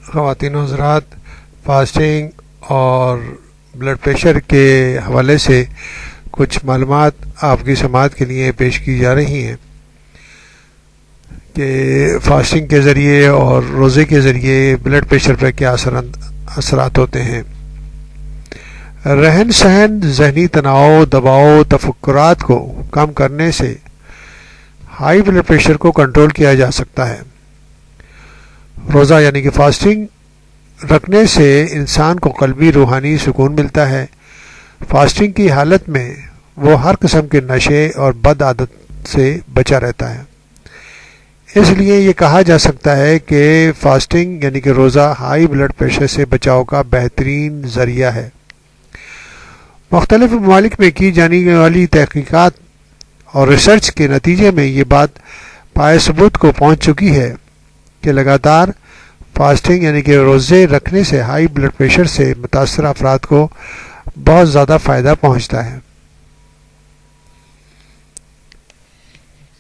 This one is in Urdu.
خواتین و حضرات، فاسٹنگ اور بلڈ پریشر کے حوالے سے کچھ معلومات آپ کی سماعت کے لیے پیش کی جا رہی ہیں کہ فاسٹنگ کے ذریعے اور روزے کے ذریعے بلڈ پریشر پر کیا اثرات ہوتے ہیں۔ رہن سہن، ذہنی تناؤ، دباؤ، تفکرات کو کم کرنے سے ہائی بلڈ پریشر کو کنٹرول کیا جا سکتا ہے۔ روزہ یعنی کہ فاسٹنگ رکھنے سے انسان کو قلبی روحانی سکون ملتا ہے۔ فاسٹنگ کی حالت میں وہ ہر قسم کے نشے اور بد عادت سے بچا رہتا ہے۔ اس لیے یہ کہا جا سکتا ہے کہ فاسٹنگ یعنی کہ روزہ ہائی بلڈ پریشر سے بچاؤ کا بہترین ذریعہ ہے۔ مختلف ممالک میں کی جانے والی تحقیقات اور ریسرچ کے نتیجے میں یہ بات پائے ثبوت کو پہنچ چکی ہے کہ لگاتار فاسٹنگ یعنی کہ روزے رکھنے سے ہائی بلڈ پریشر سے متاثرہ افراد کو بہت زیادہ فائدہ پہنچتا ہے۔